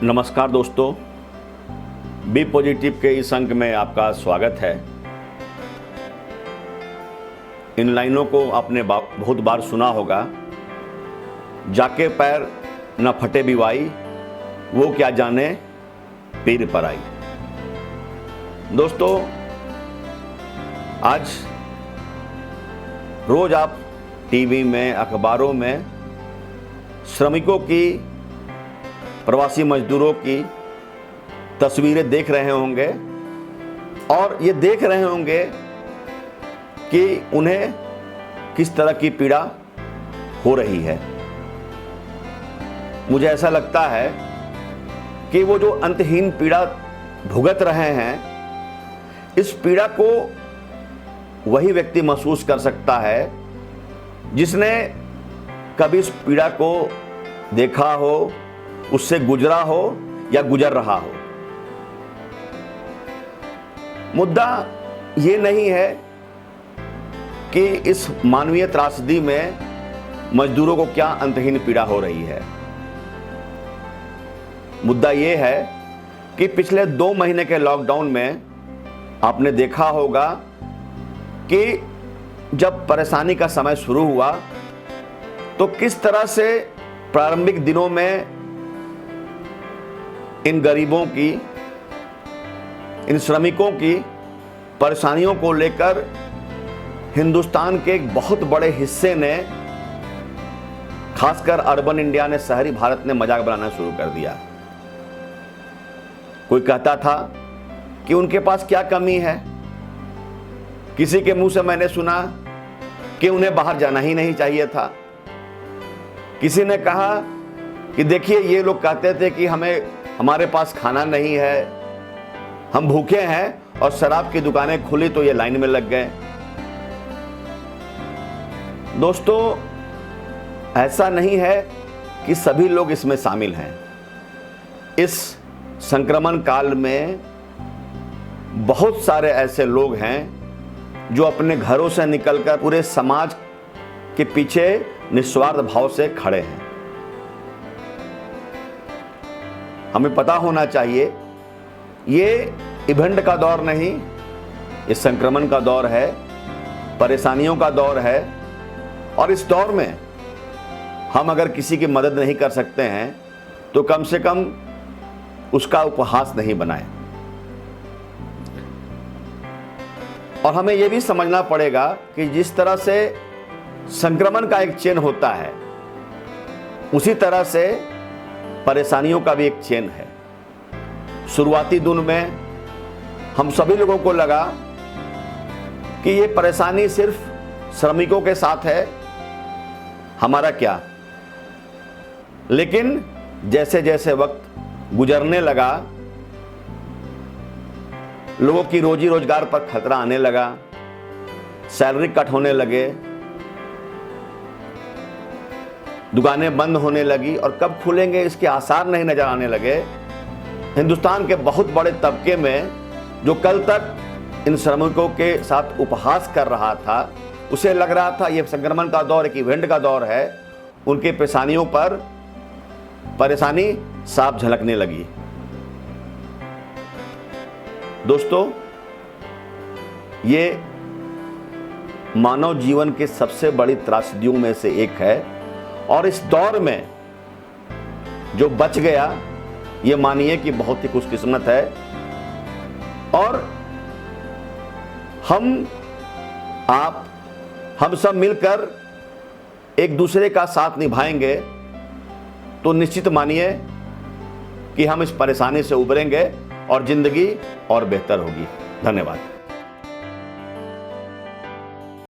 नमस्कार दोस्तों, B positive के इस अंक में आपका स्वागत है। इन लाइनों को आपने बहुत बार सुना होगा, जाके पैर न फटे बिवाई, वो क्या जाने पीर पर आई। दोस्तों, आज रोज आप टीवी में, अखबारों में श्रमिकों की, प्रवासी मजदूरों की तस्वीरें देख रहे होंगे और ये देख रहे होंगे कि उन्हें किस तरह की पीड़ा हो रही है। मुझे ऐसा लगता है कि वो जो अंतहीन पीड़ा भुगत रहे हैं, इस पीड़ा को वही व्यक्ति महसूस कर सकता है जिसने कभी इस पीड़ा को देखा हो, उससे गुजरा हो या गुजर रहा हो। मुद्दा ये नहीं है कि इस मानवीय त्रासदी में मजदूरों को क्या अंतहीन पीड़ा हो रही है। मुद्दा ये है कि पिछले 2 महीने के लॉकडाउन में आपने देखा होगा कि जब परेशानी का समय शुरू हुआ तो किस तरह से प्रारंभिक दिनों में इन गरीबों की, इन श्रमिकों की परेशानियों को लेकर हिंदुस्तान के एक बहुत बड़े हिस्से ने, खासकर अर्बन इंडिया ने, शहरी भारत ने मजाक बनाना शुरू कर दिया। कोई कहता था कि उनके पास क्या कमी है। किसी के मुंह से मैंने सुना कि उन्हें बाहर जाना ही नहीं चाहिए था। किसी ने कहा कि देखिए, ये लोग कहते थे कि हमारे पास खाना नहीं है, हम भूखे हैं, और शराब की दुकानें खुली तो ये लाइन में लग गए। दोस्तों, ऐसा नहीं है कि सभी लोग इसमें शामिल हैं। इस संक्रमण काल में बहुत सारे ऐसे लोग हैं जो अपने घरों से निकलकर पूरे समाज के पीछे निस्वार्थ भाव से खड़े हैं। हमें पता होना चाहिए, ये इवेंट का दौर नहीं, ये संक्रमण का दौर है, परेशानियों का दौर है। और इस दौर में हम अगर किसी की मदद नहीं कर सकते हैं तो कम से कम उसका उपहास नहीं बनाएं। और हमें यह भी समझना पड़ेगा कि जिस तरह से संक्रमण का एक चेन होता है, उसी तरह से परेशानियों का भी एक चेन है। शुरुआती दिन में हम सभी लोगों को लगा कि ये परेशानी सिर्फ श्रमिकों के साथ है, हमारा क्या। लेकिन जैसे जैसे वक्त गुजरने लगा, लोगों की रोजी रोजगार पर खतरा आने लगा, सैलरी कट होने लगे, दुकानें बंद होने लगी और कब खुलेंगे इसके आसार नहीं नजर आने लगे। हिंदुस्तान के बहुत बड़े तबके में, जो कल तक इन श्रमिकों के साथ उपहास कर रहा था, उसे लग रहा था ये संक्रमण का दौर एक इवेंट का दौर है। उनके पेशानियों पर परेशानी साफ झलकने लगी। दोस्तों, ये मानव जीवन के सबसे बड़ी त्रासदियों में से एक है और इस दौर में जो बच गया, ये मानिए कि बहुत ही खुशकिस्मत है। और हम सब मिलकर एक दूसरे का साथ निभाएंगे तो निश्चित मानिए कि हम इस परेशानी से उबरेंगे और जिंदगी और बेहतर होगी। धन्यवाद।